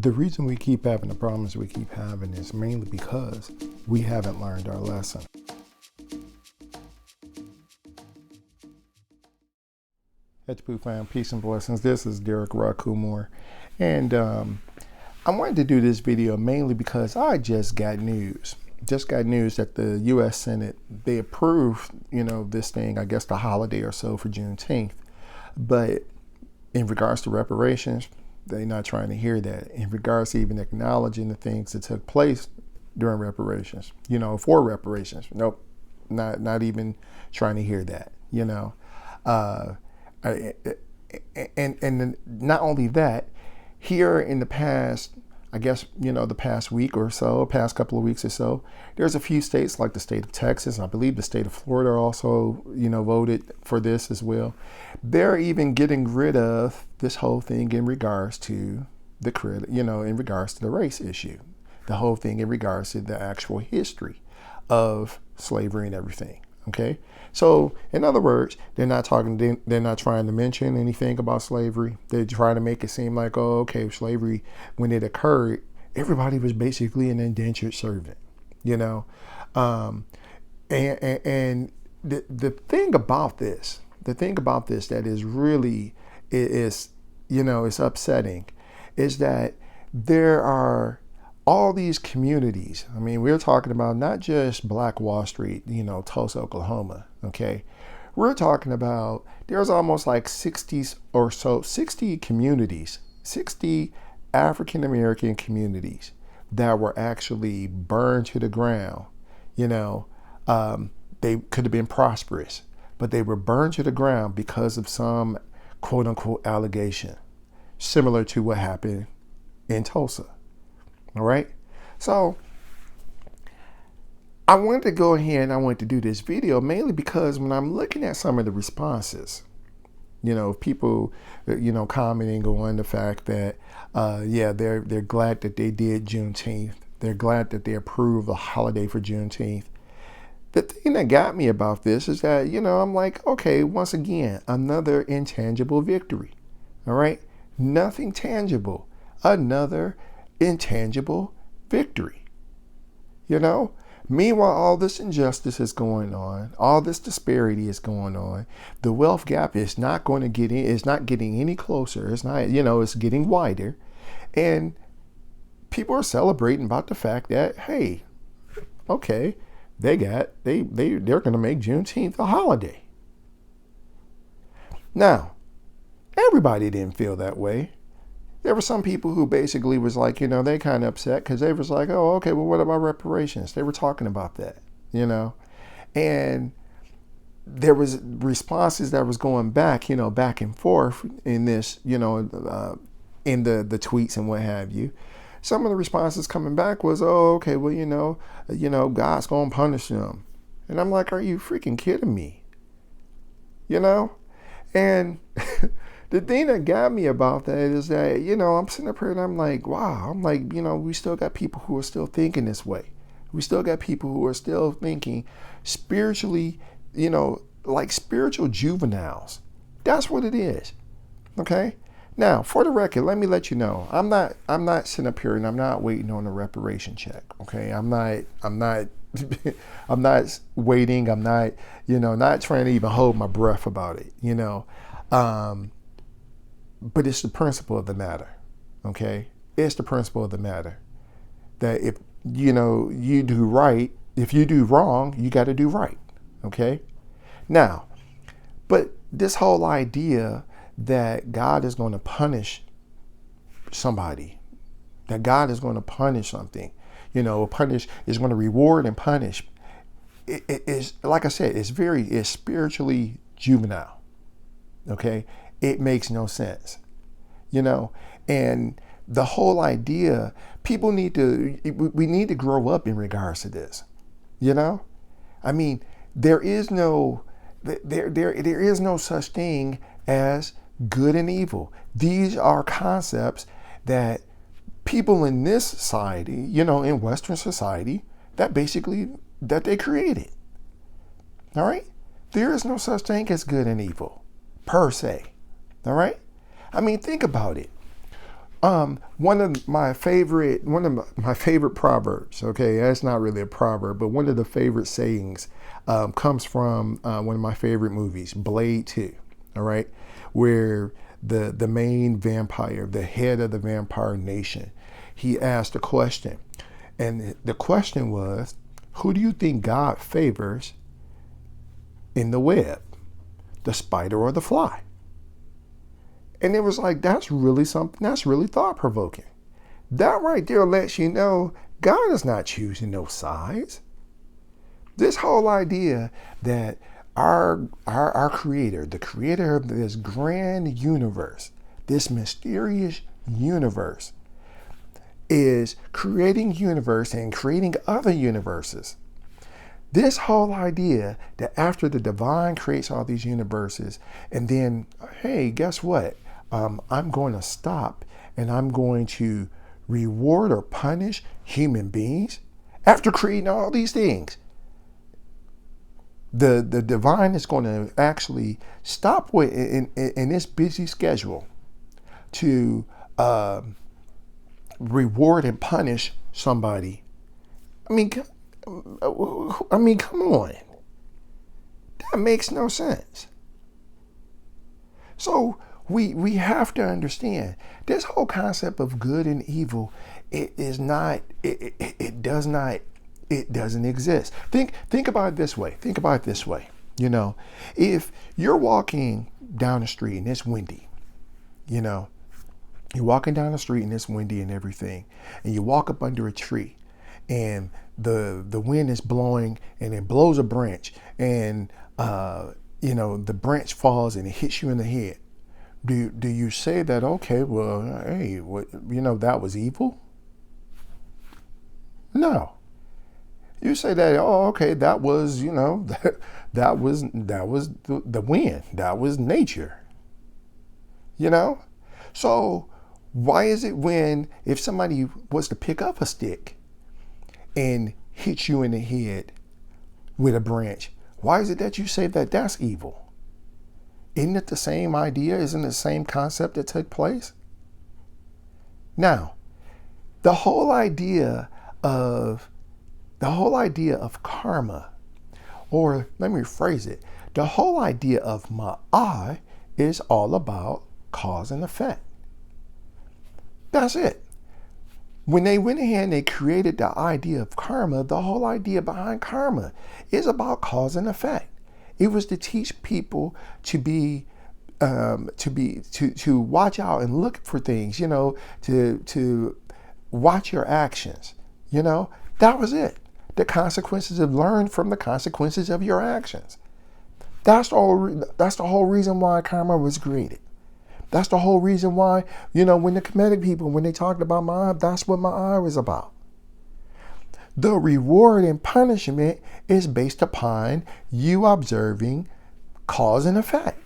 The reason we keep having the problems we keep having is mainly because we haven't learned our lesson. Hedgepoo fam, peace and blessings. This is Derric Rakumor, and I wanted to do this video mainly because I just got news. Just got news that the U.S. Senate, they approved, this thing, I guess the holiday or so for Juneteenth. But in regards to reparations, they're not trying to hear that. In regards to even acknowledging the things that took place during reparations, for reparations. Nope, not even trying to hear that, and not only that, here in the past, I guess, the past week or so, past couple of weeks or so, there's a few states like the state of Texas, I believe the state of Florida also, voted for this as well. They're even getting rid of this whole thing in regards to in regards to the race issue, the whole thing in regards to the actual history of slavery and everything. Okay. So in other words, they're not trying to mention anything about slavery. They're trying to make it seem like, oh, okay, slavery, when it occurred, everybody was basically an indentured servant, and the thing about this that is really is upsetting is that there are all these communities. I mean, we're talking about not just Black Wall Street, Tulsa, Oklahoma. Okay. We're talking about there's almost like 60 communities, 60 African American communities that were actually burned to the ground. They could have been prosperous, but they were burned to the ground because of some quote unquote allegation, similar to what happened in Tulsa. All right. So I wanted to go ahead and I wanted to do this video mainly because when I'm looking at some of the responses, people, commenting on the fact that, they're glad that they did Juneteenth. They're glad that they approved the holiday for Juneteenth. The thing that got me about this is that, I'm like, okay, once again, another intangible victory. All right. Nothing tangible. Another intangible victory. Meanwhile, all this injustice is going on, all this disparity is going on. The wealth gap is not going to it's not getting any closer. It's not, it's getting wider. And people are celebrating about the fact that, hey, okay, they're going to make Juneteenth a holiday. Now, everybody didn't feel that way. There were some people who basically was like, they kind of upset because they was like, oh, okay, well, what about reparations? They were talking about that, and there was responses that was going back, back and forth in this, in the tweets and what have you. Some of the responses coming back was, oh, okay, well, God's going to punish them. And I'm like, are you freaking kidding me? And the thing that got me about that is that, I'm sitting up here and I'm like, wow, we still got people who are still thinking this way. We still got people who are still thinking spiritually, like spiritual juveniles. That's what it is. Okay. Now, for the record, let me let you know, I'm not sitting up here and I'm not waiting on a reparation check. Okay. I'm not I'm not waiting. I'm not, not trying to even hold my breath about it, but it's the principle of the matter, okay? It's the principle of the matter that if, you do right, if you do wrong, you got to do right, okay? Now, but this whole idea that God is going to punish somebody, that God is going to punish something, punish is going to reward and punish. It is, like I said, it's spiritually juvenile, okay? It makes no sense, and the whole idea, we need to grow up in regards to this, I mean, there is no such thing as good and evil. These are concepts that people in this society, in Western society, that they created. All right. There is no such thing as good and evil per se. All right. I mean, think about it. One of my favorite proverbs. Okay, that's not really a proverb, but one of the favorite sayings comes from one of my favorite movies, Blade 2. All right, where the main vampire, the head of the vampire nation, he asked a question, and the question was, "Who do you think God favors in the web, the spider or the fly?" And it was like, that's really something, that's really thought provoking. That right there lets you know God is not choosing no sides. This whole idea that our creator, the creator of this grand universe, this mysterious universe, is creating universe and creating other universes. This whole idea that after the divine creates all these universes, and then, hey, guess what? I'm going to stop and I'm going to reward or punish human beings after creating all these things. The divine is going to actually stop with in this busy schedule to reward and punish somebody. I mean, come on. That makes no sense. So we have to understand this whole concept of good and evil. It doesn't exist. Think about it this way. You know, if you're walking down the street and it's windy, you know, you're walking down the street and it's windy and everything, and you walk up under a tree, and the wind is blowing and it blows a branch, and the branch falls and it hits you in the head. Do you say that, okay, well, hey, that was evil? No. You say that, oh, okay, that was, that was the wind, that was nature. So why is it if somebody was to pick up a stick and hit you in the head with a branch, why is it that you say that that's evil? Isn't it the same idea? Isn't it the same concept that took place? Now, the whole idea of karma, or let me rephrase it, the whole idea of ma'ai is all about cause and effect. That's it. When they went ahead and they created the idea of karma, the whole idea behind karma is about cause and effect. It was to teach people to watch out and look for things, to watch your actions. That was it. The consequences of learn from the consequences of your actions. That's the whole reason why karma was created. That's the whole reason why, when the Kemetic people, when they talked about ma'ai, that's what ma'ai was about. The reward and punishment is based upon you observing cause and effect.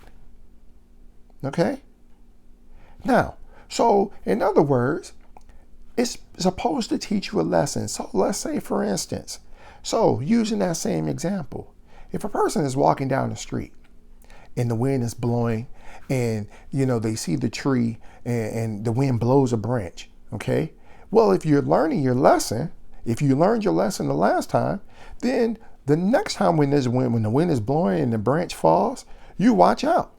Okay? Now, so in other words, it's supposed to teach you a lesson. So let's say, for instance, so using that same example, if a person is walking down the street and the wind is blowing and, they see the tree and the wind blows a branch, okay? Well, if you're learning your lesson, if you learned your lesson the last time, then the next time when the wind is blowing and the branch falls, you watch out.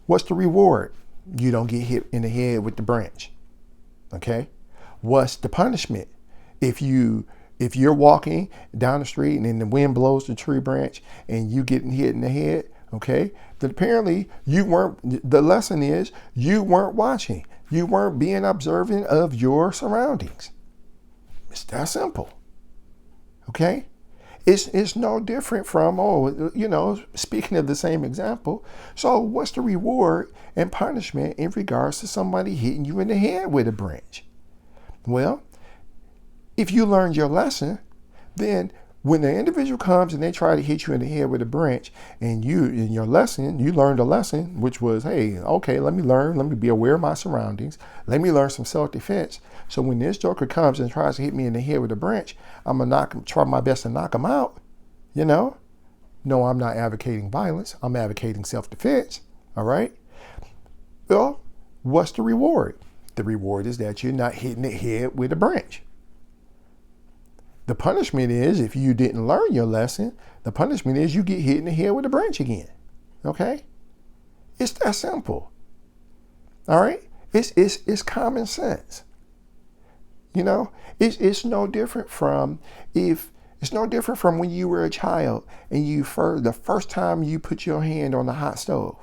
What's the reward? You don't get hit in the head with the branch. Okay? What's the punishment? If you're walking down the street and then the wind blows the tree branch and you getting hit in the head, okay? Then apparently the lesson is you weren't watching. You weren't being observant of your surroundings. It's that simple. Okay? It's no different from, speaking of the same example. So what's the reward and punishment in regards to somebody hitting you in the head with a branch? Well, if you learned your lesson, then when the individual comes and they try to hit you in the head with a branch, and you learned a lesson, which was, hey, okay, let me be aware of my surroundings. Let me learn some self-defense. So when this joker comes and tries to hit me in the head with a branch, I'm going to try my best to knock him out. No, I'm not advocating violence. I'm advocating self-defense. All right. Well, what's the reward? The reward is that you're not hitting the head with a branch. The punishment is, if you didn't learn your lesson, the punishment is you get hit in the head with a branch again. Okay? It's that simple. All right? It's common sense. You know, it's no different from when you were a child and the first time you put your hand on the hot stove.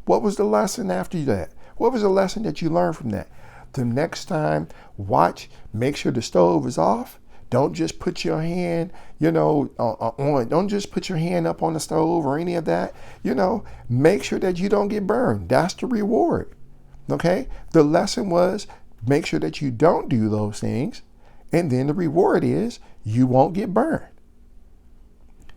What was the lesson after that? What was the lesson that you learned from that? The next time, make sure the stove is off. Don't just put your hand, don't just put your hand up on the stove or any of that. Make sure that you don't get burned. That's the reward. Okay? The lesson was, make sure that you don't do those things. And then the reward is you won't get burned.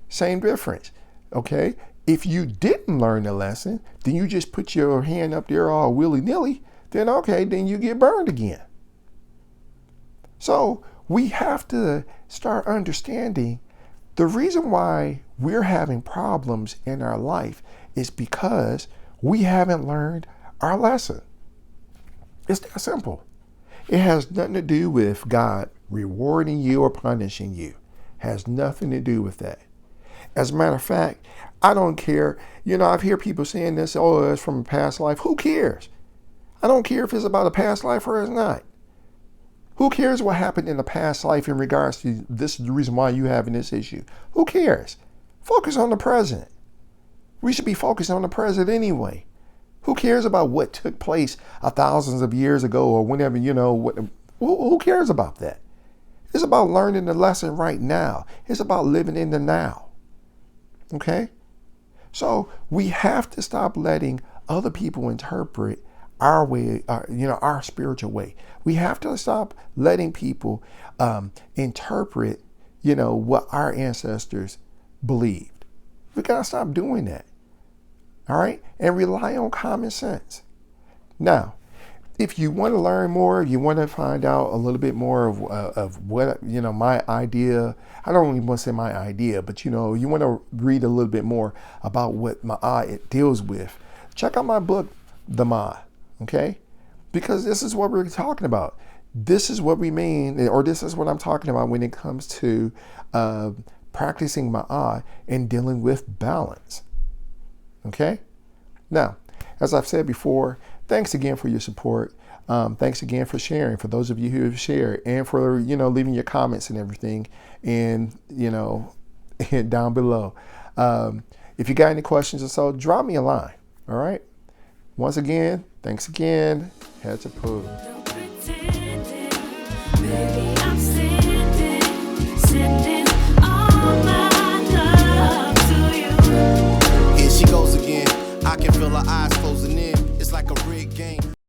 Same difference. Okay? If you didn't learn the lesson, then you just put your hand up there all willy-nilly, then you get burned again. So we have to start understanding the reason why we're having problems in our life is because we haven't learned our lesson. It's that simple. It has nothing to do with God rewarding you or punishing you. It has nothing to do with that. As a matter of fact, I don't care. I've heard people saying this, it's from a past life. Who cares? I don't care if it's about a past life or it's not. Who cares what happened in the past life in regards to this is the reason why you're having this issue? Who cares? Focus on the present. We should be focused on the present anyway. Who cares about what took place thousands of years ago or whenever, who cares about that? It's about learning the lesson right now. It's about living in the now. Okay? So we have to stop letting other people interpret our way, our spiritual way. We have to stop letting people interpret, what our ancestors believed. We got to stop doing that. All right? And rely on common sense. Now, if you want to learn more, if you want to find out a little bit more of what, my idea, I don't even want to say my idea, but, you want to read a little bit more about what it deals with, check out my book, The Ma, okay? Because this is what we're talking about. This is what we mean, or this is what I'm talking about when it comes to practicing Ma'at and dealing with balance, okay? Now, as I've said before, thanks again for your support. Thanks again for sharing, for those of you who have shared, and for, leaving your comments and everything, and, and down below. If you got any questions or so, drop me a line, all right? Once again, thanks again. Heads up. Here she goes again. I can feel her eyes closing in. It's like a rig.